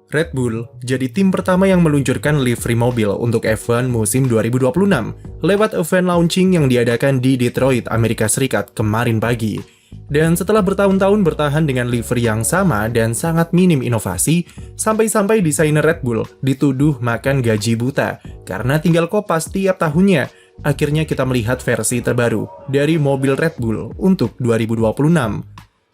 Red Bull jadi tim pertama yang meluncurkan livery mobil untuk F1 musim 2026 lewat event launching yang diadakan di Detroit, Amerika Serikat kemarin pagi. Dan setelah bertahun-tahun bertahan dengan livery yang sama dan sangat minim inovasi, sampai-sampai desainer Red Bull dituduh makan gaji buta karena tinggal kopas tiap tahunnya. Akhirnya kita melihat versi terbaru dari mobil Red Bull untuk 2026,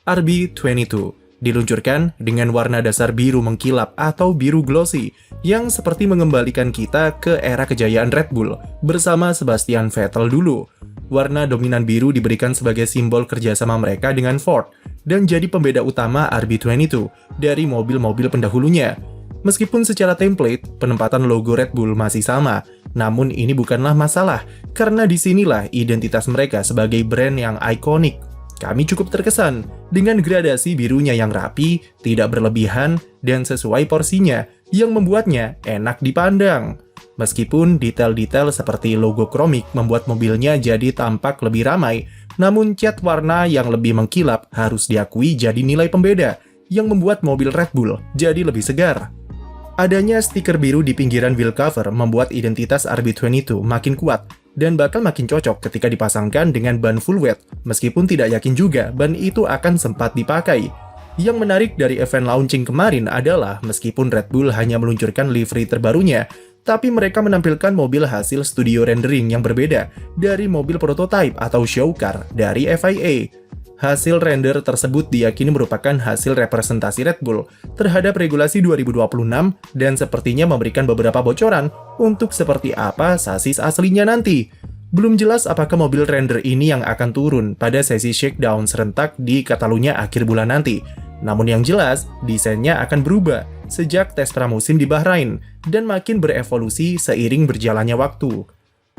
RB22. Diluncurkan dengan warna dasar biru mengkilap atau biru glossy yang seperti mengembalikan kita ke era kejayaan Red Bull bersama Sebastian Vettel dulu. Warna dominan biru diberikan sebagai simbol kerjasama mereka dengan Ford dan jadi pembeda utama RB22 dari mobil-mobil pendahulunya. Meskipun secara template, penempatan logo Red Bull masih sama, namun ini bukanlah masalah karena disinilah identitas mereka sebagai brand yang ikonik. Kami cukup terkesan dengan gradasi birunya yang rapi, tidak berlebihan, dan sesuai porsinya yang membuatnya enak dipandang. Meskipun detail-detail seperti logo kromik membuat mobilnya jadi tampak lebih ramai, namun cat warna yang lebih mengkilap harus diakui jadi nilai pembeda yang membuat mobil Red Bull jadi lebih segar. Adanya stiker biru di pinggiran wheel cover membuat identitas RB22 makin kuat dan bakal makin cocok ketika dipasangkan dengan ban full wet, meskipun tidak yakin juga ban itu akan sempat dipakai. Yang menarik dari event launching kemarin adalah meskipun Red Bull hanya meluncurkan livery terbarunya, tapi mereka menampilkan mobil hasil studio rendering yang berbeda dari mobil prototype atau show car dari FIA. Hasil render tersebut diyakini merupakan hasil representasi Red Bull terhadap regulasi 2026 dan sepertinya memberikan beberapa bocoran untuk seperti apa sasis aslinya nanti. Belum jelas apakah mobil render ini yang akan turun pada sesi shakedown serentak di Catalunya akhir bulan nanti. Namun yang jelas, desainnya akan berubah sejak tes pramusim di Bahrain dan makin berevolusi seiring berjalannya waktu.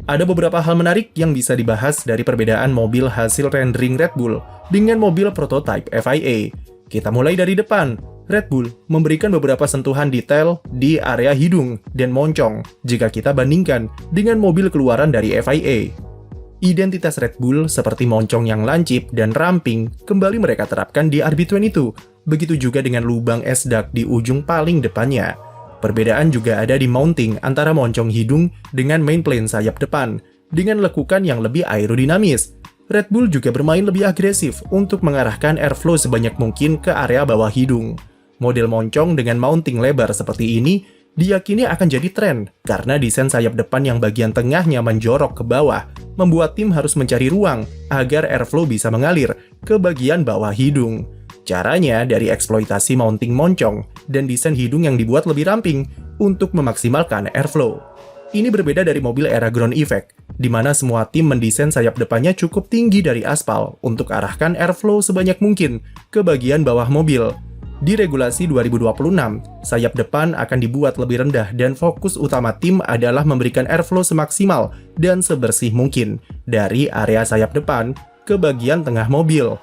Ada beberapa hal menarik yang bisa dibahas dari perbedaan mobil hasil rendering Red Bull dengan mobil prototype FIA. Kita mulai dari depan. Red Bull memberikan beberapa sentuhan detail di area hidung dan moncong jika kita bandingkan dengan mobil keluaran dari FIA. Identitas Red Bull seperti moncong yang lancip dan ramping kembali mereka terapkan di RB22. Begitu juga dengan lubang S-duct di ujung paling depannya. Perbedaan juga ada di mounting antara moncong hidung dengan main plane sayap depan, dengan lekukan yang lebih aerodinamis. Red Bull juga bermain lebih agresif untuk mengarahkan airflow sebanyak mungkin ke area bawah hidung. Model moncong dengan mounting lebar seperti ini diyakini akan jadi tren, karena desain sayap depan yang bagian tengahnya menjorok ke bawah, membuat tim harus mencari ruang agar airflow bisa mengalir ke bagian bawah hidung. Caranya dari eksploitasi mounting moncong dan desain hidung yang dibuat lebih ramping untuk memaksimalkan airflow. Ini berbeda dari mobil era ground effect, di mana semua tim mendesain sayap depannya cukup tinggi dari aspal untuk arahkan airflow sebanyak mungkin ke bagian bawah mobil. Di regulasi 2026, sayap depan akan dibuat lebih rendah dan fokus utama tim adalah memberikan airflow semaksimal dan sebersih mungkin dari area sayap depan ke bagian tengah mobil.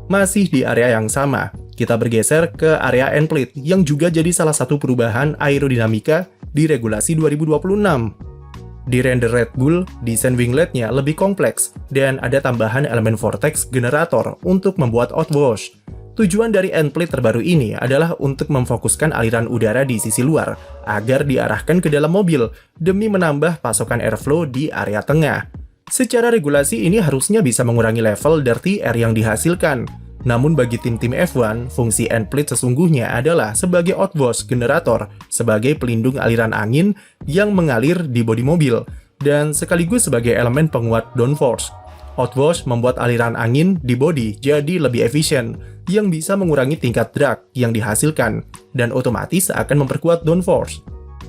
Masih di area yang sama, kita bergeser ke area end plate yang juga jadi salah satu perubahan aerodinamika di regulasi 2026. Di render Red Bull, desain wingletnya lebih kompleks dan ada tambahan elemen vortex generator untuk membuat outwash. Tujuan dari end plate terbaru ini adalah untuk memfokuskan aliran udara di sisi luar agar diarahkan ke dalam mobil demi menambah pasokan airflow di area tengah. Secara regulasi ini harusnya bisa mengurangi level dirty air yang dihasilkan. Namun bagi tim-tim F1, fungsi end plate sesungguhnya adalah sebagai outwash generator, sebagai pelindung aliran angin yang mengalir di bodi mobil, dan sekaligus sebagai elemen penguat downforce. Outwash membuat aliran angin di bodi jadi lebih efisien, yang bisa mengurangi tingkat drag yang dihasilkan, dan otomatis akan memperkuat downforce.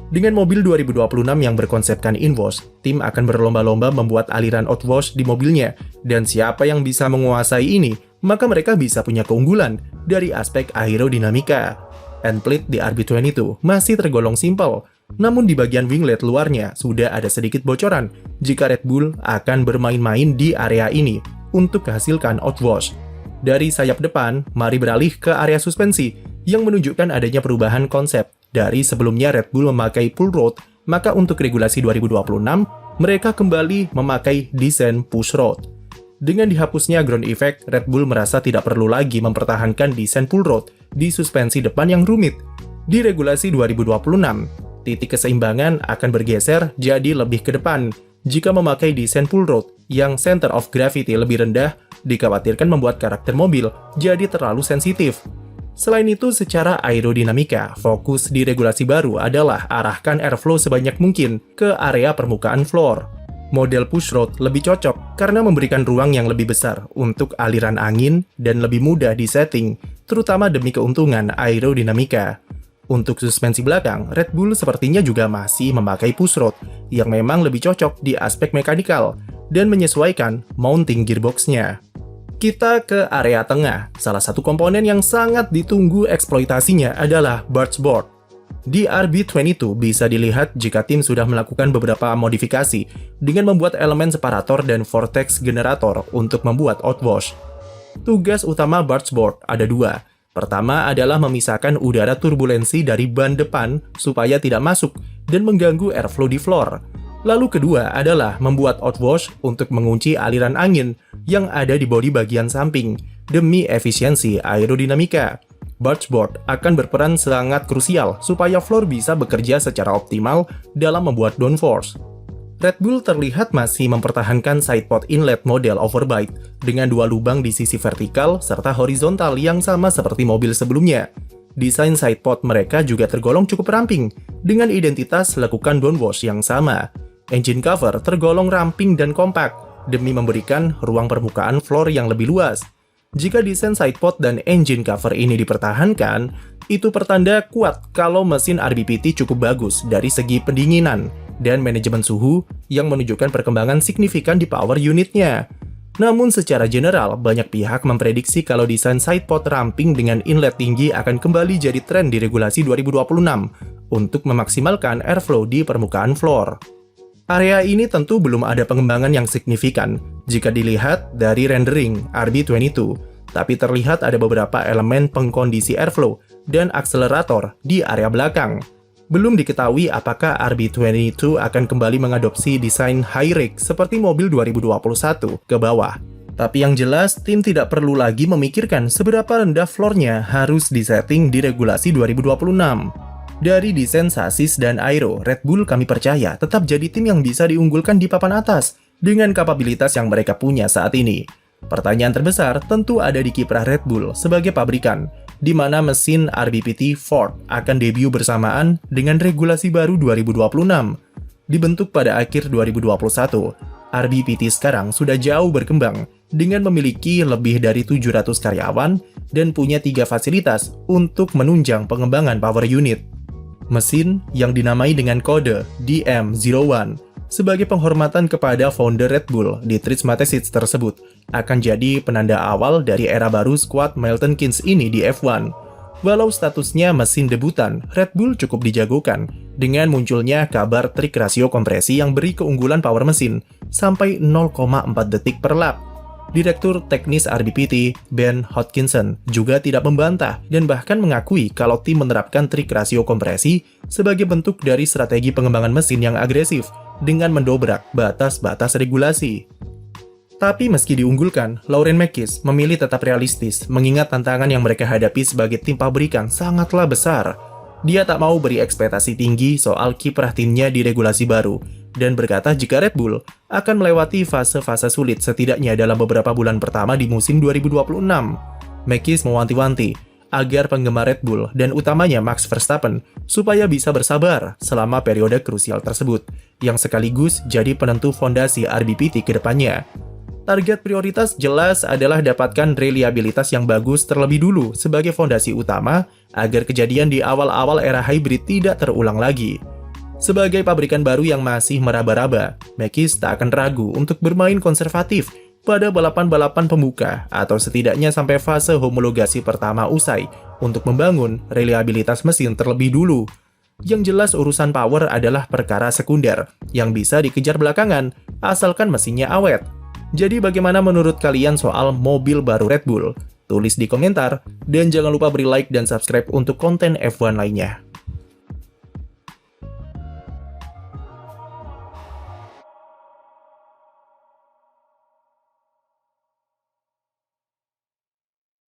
Dengan mobil 2026 yang berkonsepkan inwash, tim akan berlomba-lomba membuat aliran outwash di mobilnya, dan siapa yang bisa menguasai ini, maka mereka bisa punya keunggulan dari aspek aerodinamika. End plate di RB22 masih tergolong simpel, namun di bagian winglet luarnya sudah ada sedikit bocoran jika Red Bull akan bermain-main di area ini untuk menghasilkan outwash. Dari sayap depan, mari beralih ke area suspensi yang menunjukkan adanya perubahan konsep. Dari sebelumnya Red Bull memakai pull rod, maka untuk regulasi 2026, mereka kembali memakai desain push rod. Dengan dihapusnya ground effect, Red Bull merasa tidak perlu lagi mempertahankan desain pull rod di suspensi depan yang rumit. Di regulasi 2026, titik keseimbangan akan bergeser jadi lebih ke depan. Jika memakai desain pull rod yang center of gravity lebih rendah, dikhawatirkan membuat karakter mobil jadi terlalu sensitif. Selain itu, secara aerodinamika, fokus di regulasi baru adalah arahkan airflow sebanyak mungkin ke area permukaan floor. Model push rod lebih cocok karena memberikan ruang yang lebih besar untuk aliran angin dan lebih mudah disetting, terutama demi keuntungan aerodinamika. Untuk suspensi belakang, Red Bull sepertinya juga masih memakai push rod yang memang lebih cocok di aspek mekanikal dan menyesuaikan mounting gearbox-nya. Kita ke area tengah. Salah satu komponen yang sangat ditunggu eksploitasinya adalah bargeboard. Di RB22 bisa dilihat jika tim sudah melakukan beberapa modifikasi dengan membuat elemen separator dan vortex generator untuk membuat outwash. Tugas utama bargeboard ada dua. Pertama adalah memisahkan udara turbulensi dari ban depan supaya tidak masuk dan mengganggu airflow di floor. Lalu kedua adalah membuat outwash untuk mengunci aliran angin yang ada di bodi bagian samping demi efisiensi aerodinamika. Bargeboard akan berperan sangat krusial supaya floor bisa bekerja secara optimal dalam membuat downforce. Red Bull terlihat masih mempertahankan sidepod inlet model overbite dengan dua lubang di sisi vertikal serta horizontal yang sama seperti mobil sebelumnya. Desain sidepod mereka juga tergolong cukup ramping dengan identitas lakukan downwash yang sama. Engine cover tergolong ramping dan kompak demi memberikan ruang permukaan floor yang lebih luas. Jika desain sidepod dan engine cover ini dipertahankan, itu pertanda kuat kalau mesin RBPT cukup bagus dari segi pendinginan dan manajemen suhu yang menunjukkan perkembangan signifikan di power unitnya. Namun secara general, banyak pihak memprediksi kalau desain sidepod ramping dengan inlet tinggi akan kembali jadi tren di regulasi 2026 untuk memaksimalkan airflow di permukaan floor. Area ini tentu belum ada pengembangan yang signifikan jika dilihat dari rendering RB22, tapi terlihat ada beberapa elemen pengkondisi airflow dan akselerator di area belakang. Belum diketahui apakah RB22 akan kembali mengadopsi desain high rig seperti mobil 2021 ke bawah. Tapi yang jelas, tim tidak perlu lagi memikirkan seberapa rendah floornya harus disetting di regulasi 2026. Dari desain sasis dan aero, Red Bull kami percaya tetap jadi tim yang bisa diunggulkan di papan atas dengan kapabilitas yang mereka punya saat ini. Pertanyaan terbesar tentu ada di kiprah Red Bull sebagai pabrikan, di mana mesin RBPT Ford akan debut bersamaan dengan regulasi baru 2026. Dibentuk pada akhir 2021, RBPT sekarang sudah jauh berkembang dengan memiliki lebih dari 700 karyawan dan punya 3 fasilitas untuk menunjang pengembangan power unit. Mesin yang dinamai dengan kode DM01 sebagai penghormatan kepada founder Red Bull Dietrich Mateschitz tersebut akan jadi penanda awal dari era baru skuad Milton Keynes ini di F1. Walau statusnya mesin debutan, Red Bull cukup dijagokan dengan munculnya kabar trik rasio kompresi yang beri keunggulan power mesin sampai 0,4 detik per lap. Direktur teknis RBPT, Ben Hodgkinson, juga tidak membantah dan bahkan mengakui kalau tim menerapkan trik rasio kompresi sebagai bentuk dari strategi pengembangan mesin yang agresif dengan mendobrak batas-batas regulasi. Tapi meski diunggulkan, Lauren Mekies memilih tetap realistis mengingat tantangan yang mereka hadapi sebagai tim pabrikan sangatlah besar. Dia tak mau beri ekspektasi tinggi soal kiprah timnya di regulasi baru dan berkata jika Red Bull akan melewati fase-fase sulit setidaknya dalam beberapa bulan pertama di musim 2026. Mekies mewanti-wanti agar penggemar Red Bull dan utamanya Max Verstappen supaya bisa bersabar selama periode krusial tersebut, yang sekaligus jadi penentu fondasi RBPT ke depannya. Target prioritas jelas adalah dapatkan reliabilitas yang bagus terlebih dulu sebagai fondasi utama agar kejadian di awal-awal era hybrid tidak terulang lagi. Sebagai pabrikan baru yang masih meraba-raba, Mekies tak akan ragu untuk bermain konservatif pada balapan-balapan pembuka atau setidaknya sampai fase homologasi pertama usai untuk membangun reliabilitas mesin terlebih dulu. Yang jelas urusan power adalah perkara sekunder yang bisa dikejar belakangan asalkan mesinnya awet. Jadi bagaimana menurut kalian soal mobil baru Red Bull? Tulis di komentar dan jangan lupa beri like dan subscribe untuk konten F1 lainnya.